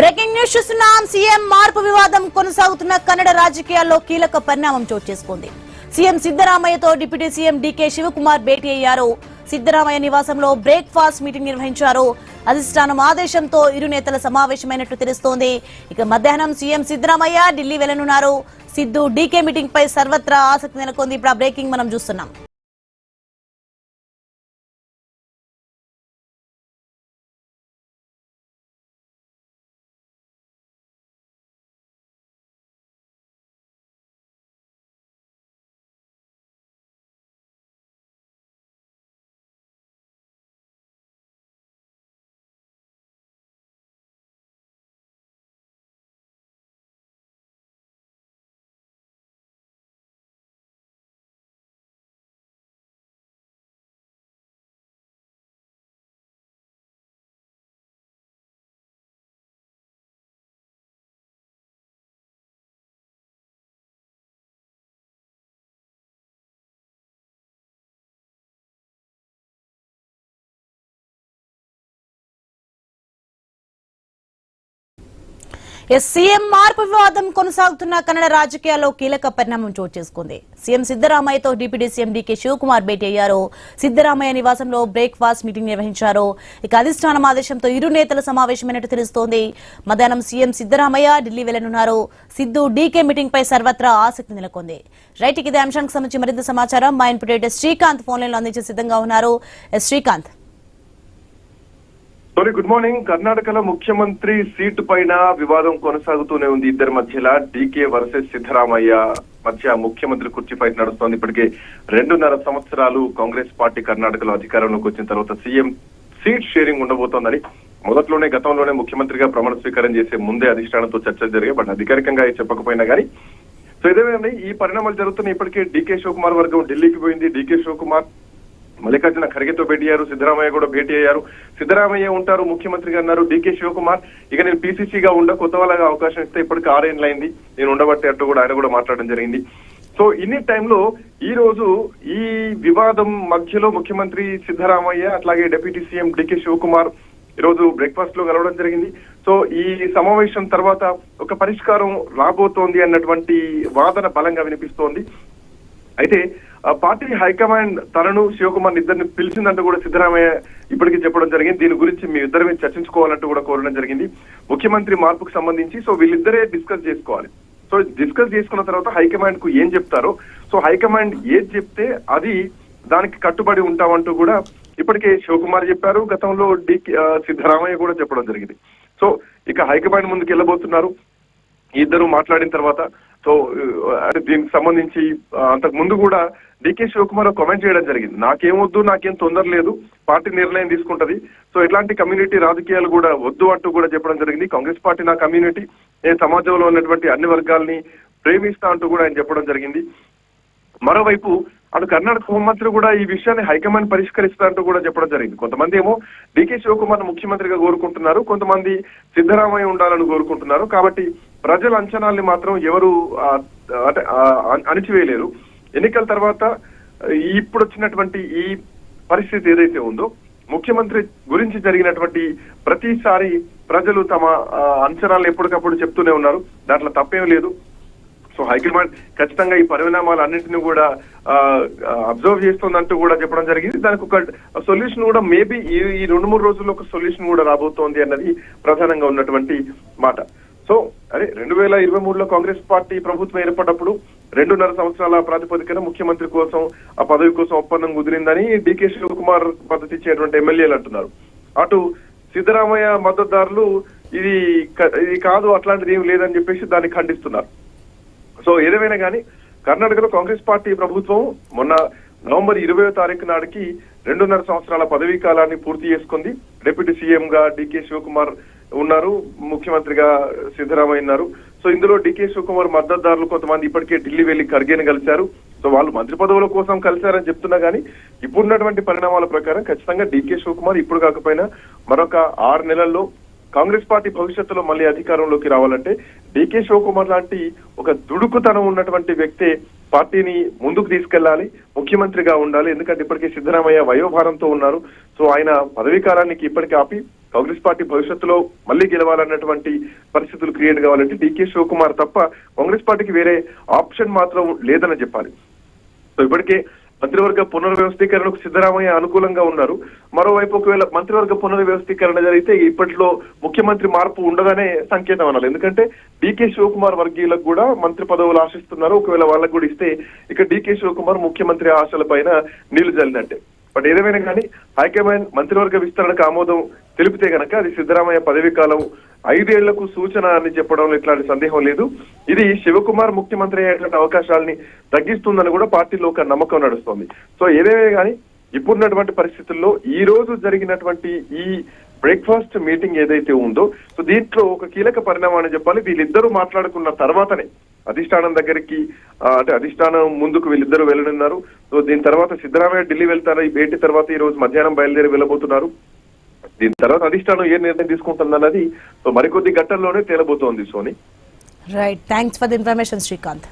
Breaking news చూస్తున్నాం. CM మార్పు వివాదం కొనసాగుతున్న కన్నడ రాజకీయాల్లో కీలక పరిణామం చోటు చేసుకుంది. సీఎం సిద్ధరామయ్యతో డిప్యూటీ సీఎం డీకే శివకుమార్ భేటీ అయ్యారు. సిద్ధరామయ్య నివాసంలో బ్రేక్ఫాస్ట్ మీటింగ్ నిర్వహించారు. అధిష్టానం ఆదేశంతో ఇరు నేతల సమావేశమైనట్లు తెలుస్తోంది. ఇక మధ్యాహ్నం సీఎం సిద్ధరామయ్య ఢిల్లీ వెళ్లనున్నారు. సిద్ధు డీకే మీటింగ్ పై సర్వత్రా ఆసక్తి నెలకొంది. ఇప్పుడు ఆ బ్రేకింగ్ మనం చూస్తున్నాం. సీఎం మార్పు వివాదం కొనసాగుతున్న కన్నడ రాజకీయాల్లో కీలక పరిణామం చోటు చేసుకుంది. సీఎం సిద్ధరామయ్యతో డిప్యూటీ సీఎం డీకే శివకుమార్ భేటీ అయ్యారు. సిద్ధరామయ్య నివాసంలో బ్రేక్ఫాస్ట్ మీటింగ్ నిర్వహించారు. ఇక అధిష్టానం ఆదేశంతో ఇరు నేతల సమావేశమైనట్టు తెలుస్తోంది. మధ్యాహ్నం సీఎం సిద్ధరామయ్య ఢిల్లీ వెళ్లనున్నారు. సిద్ధు డీకే మీటింగ్ పై సర్వత్రా ఆసక్తి నెలకొంది. రైట్, ఇదే అంశానికి సంబంధించి మరింత సమాచారం మా input editor Srikanth phone line లో అందించే సిద్ధంగా ఉన్నారు. Srikanth, good morning. కర్ణాటకలో ముఖ్యమంత్రి సీటు పైన వివాదం కొనసాగుతూనే ఉంది. ఇద్దరి మధ్యలో డీకే వర్సెస్ సిద్ధరామయ్య మధ్య ముఖ్యమంత్రి కుర్చీ ఫైట్ నడుస్తోంది. ఇప్పటికే 2.5 సంవత్సరాలు కాంగ్రెస్ పార్టీ కర్ణాటకలో అధికారంలోకి వచ్చిన తర్వాత సీఎం సీట్ షేరింగ్ ఉండబోతోందని గతంలోనే ముఖ్యమంత్రిగా ప్రమాణ స్వీకారం చేసే ముందే అధిష్టానంతో చర్చలు జరిగాయి. బట్ అధికారికంగా చెప్పకపోయినా కానీ ఇదేమైనా ఈ పరిణామాలు జరుగుతున్నాయి. ఇప్పటికే డీకే శివకుమార్ వర్గం ఢిల్లీకి పోయింది. డీకే శివకుమార్ మల్లికార్జున ఖర్గేతో భేటీ అయ్యారు. సిద్ధరామయ్య కూడా భేటీ అయ్యారు. సిద్ధరామయ్య ఉంటారు ముఖ్యమంత్రిగా అన్నారు. డీకే శివకుమార్ ఇక నేను పీసీసీగా కొత్త వాళ్ళగా అవకాశం ఇస్తే ఇప్పటికి 6 ఏళ్ళు అయింది నేను ఉండబట్టే అట్టు కూడా ఆయన కూడా మాట్లాడడం జరిగింది. సో ఇన్ని టైంలో ఈ రోజు ఈ వివాదం మధ్యలో ముఖ్యమంత్రి సిద్ధరామయ్య అట్లాగే డిప్యూటీ సీఎం డీకే శివకుమార్ ఈ రోజు బ్రేక్ఫాస్ట్ లో కలవడం జరిగింది. సో ఈ సమావేశం తర్వాత ఒక పరిష్కారం రాబోతోంది అన్నటువంటి వాదన బలంగా వినిపిస్తోంది. అయితే పార్టీ హైకమాండ్ తనను శివకుమార్ ఇద్దరిని పిలిచిందంటూ కూడా సిద్ధరామయ్య ఇప్పటికీ చెప్పడం జరిగింది. దీని గురించి మీ ఇద్దరిని చర్చించుకోవాలంటూ కూడా కోరడం జరిగింది. ముఖ్యమంత్రి మార్పుకు సంబంధించి సో వీళ్ళిద్దరే డిస్కస్ చేసుకోవాలి. సో డిస్కస్ చేసుకున్న తర్వాత హైకమాండ్ కు ఏం చెప్తారో, సో హైకమాండ్ ఏది చెప్తే అది దానికి కట్టుబడి ఉంటామంటూ కూడా ఇప్పటికే శివకుమార్ చెప్పారు. గతంలో సిద్ధరామయ్య కూడా చెప్పడం జరిగింది. సో ఇక హైకమాండ్ ముందుకు వెళ్ళబోతున్నారు. ఇద్దరు మాట్లాడిన తర్వాత సో అంటే దీనికి సంబంధించి అంతకు ముందు కూడా డీకే శివకుమార్ కామెంట్ చేయడం జరిగింది. నాకేమొద్దు, నాకేం తొందర లేదు, పార్టీ నిర్ణయం తీసుకుంటది. సో ఇట్లాంటి కమ్యూనిటీ రాజకీయాలు కూడా వద్దు అంటూ కూడా చెప్పడం జరిగింది. కాంగ్రెస్ పార్టీ నా కమ్యూనిటీ, నేను సమాజంలో ఉన్నటువంటి అన్ని వర్గాల్ని ప్రేమిస్తా అంటూ కూడా ఆయన చెప్పడం జరిగింది. మరోవైపు అటు కర్ణాటక హోంమంత్రి కూడా ఈ విషయాన్ని హైకమాండ్ పరిష్కరిస్తా అంటూ కూడా చెప్పడం జరిగింది. కొంతమంది ఏమో డీకే శివకుమార్ ముఖ్యమంత్రిగా కోరుకుంటున్నారు, కొంతమంది సిద్ధరామయ్య ఉండాలని కోరుకుంటున్నారు. కాబట్టి ప్రజల అంచనాల్ని మాత్రం ఎవరు అణిచివేయలేరు. ఎన్నికల తర్వాత ఇప్పుడు వచ్చినటువంటి ఈ పరిస్థితి ఏదైతే ఉందో, ముఖ్యమంత్రి గురించి జరిగినటువంటి ప్రతిసారి ప్రజలు తమ అంచనాలను ఎప్పటికప్పుడు చెప్తూనే ఉన్నారు. దాంట్లో తప్పేం లేదు. సో హైకమాండ్ ఖచ్చితంగా ఈ పరిణామాలు అన్నింటినీ కూడా అబ్జర్వ్ చేస్తుందంటూ కూడా చెప్పడం జరిగింది. దానికి ఒక సొల్యూషన్ కూడా మేబీ ఈ 2-3 రోజుల్లో ఒక సొల్యూషన్ కూడా రాబోతోంది అన్నది ప్రధానంగా ఉన్నటువంటి మాట. సో 2023లో కాంగ్రెస్ పార్టీ ప్రభుత్వం ఏర్పడినప్పుడు 2.5 సంవత్సరాల ప్రాతిపదికన ముఖ్యమంత్రి కోసం ఆ పదవి కోసం ఒప్పందం కుదిరిందని డీకే శివకుమార్ మద్దతు ఇచ్చేటువంటి ఎమ్మెల్యేలు అంటున్నారు. అటు సిద్ధరామయ్య మద్దతుదారులు ఇది కాదు, అట్లాంటిది ఏం లేదని చెప్పేసి దాన్ని ఖండిస్తున్నారు. సో ఏదేమైనా కానీ కర్ణాటకలో కాంగ్రెస్ పార్టీ ప్రభుత్వం మొన్న నవంబర్ 20వ తారీఖు నాటికి 2.5 సంవత్సరాల పదవీ కాలాన్ని పూర్తి చేసుకుంది. డిప్యూటీ సీఎం గా డీకే శివకుమార్ ఉన్నారు, ముఖ్యమంత్రిగా సిద్ధరామయ్య ఉన్నారు. సో ఇందులో డీకే శివకుమార్ మద్దతుదారులు కొంతమంది ఇప్పటికే ఢిల్లీ వెళ్లి ఖర్గేని కలిశారు. సో వాళ్ళు మంత్రి పదవుల కోసం కలిశారని చెప్తున్నా కానీ ఇప్పుడున్నటువంటి పరిణామాల ప్రకారం ఖచ్చితంగా డీకే శివకుమార్ ఇప్పుడు కాకపోయినా మరొక 6 నెలల్లో కాంగ్రెస్ పార్టీ భవిష్యత్తులో మళ్ళీ అధికారంలోకి రావాలంటే డీకే శివకుమార్ లాంటి ఒక దుడుకుతనం ఉన్నటువంటి వ్యక్తే పార్టీని ముందుకు తీసుకెళ్లాలి, ముఖ్యమంత్రిగా ఉండాలి. ఎందుకంటే ఇప్పటికే సిద్ధరామయ్య వయోభారంతో ఉన్నారు. సో ఆయన పదవీ కాలానికి ఇప్పటికీ ఆపి కాంగ్రెస్ పార్టీ భవిష్యత్తులో మళ్ళీ గెలవాలన్నటువంటి పరిస్థితులు క్రియేట్ కావాలంటే డీకే శివకుమార్ తప్ప కాంగ్రెస్ పార్టీకి వేరే ఆప్షన్ మాత్రం లేదని చెప్పాలి. సో ఇప్పటికే మంత్రివర్గ పునర్వ్యవస్థీకరణకు సిద్ధరామయ్య అనుకూలంగా ఉన్నారు. మరోవైపు ఒకవేళ మంత్రివర్గ పునర్వ్యవస్థీకరణ జరిగితే ఇప్పట్లో ముఖ్యమంత్రి మార్పు ఉండదనే సంకేతం అనాలి. ఎందుకంటే డీకే శివకుమార్ వర్గీయులకు కూడా మంత్రి పదవులు ఆశిస్తున్నారు. ఒకవేళ వాళ్ళకు కూడా ఇస్తే ఇక డీకే శివకుమార్ ముఖ్యమంత్రి ఆశల పైన నీళ్లు జల్లినట్టే. బట్ ఏదేమైనా కానీ హైకమాండ్ మంత్రివర్గ విస్తరణకు ఆమోదం తెలిపితే గనక అది సిద్ధరామయ్య పదవీ కాలం 5 ఏళ్లకు సూచన అని చెప్పడంలో ఎట్లాంటి సందేహం లేదు. ఇది శివకుమార్ ముఖ్యమంత్రి అయ్యేటువంటి అవకాశాలని తగ్గిస్తుందని కూడా పార్టీలో ఒక నమ్మకం నడుస్తోంది. సో ఏదేమైనా కానీ ఇప్పుడున్నటువంటి పరిస్థితుల్లో ఈ రోజు జరిగినటువంటి ఈ బ్రేక్ఫాస్ట్ మీటింగ్ ఏదైతే ఉందో సో దీంట్లో ఒక కీలక పరిణామం అని చెప్పాలి. వీళ్ళిద్దరూ మాట్లాడుకున్న తర్వాతనే అధిష్టానం దగ్గరికి అంటే అధిష్టానం ముందుకు వీళ్ళిద్దరూ వెళ్ళనున్నారు. సో దీని తర్వాత సిద్ధరామయ్య ఢిల్లీ వెళ్తారు. ఈ భేటీ తర్వాత ఈ రోజు మధ్యాహ్నం బయలుదేరి వెళ్ళబోతున్నారు. దీని తర్వాత అధిష్టానం ఏ నిర్ణయం తీసుకుంటుందన్నది సో మరికొద్ది గంటల్లోనే తేలబోతోంది. Soni right, thanks for the information Srikanth.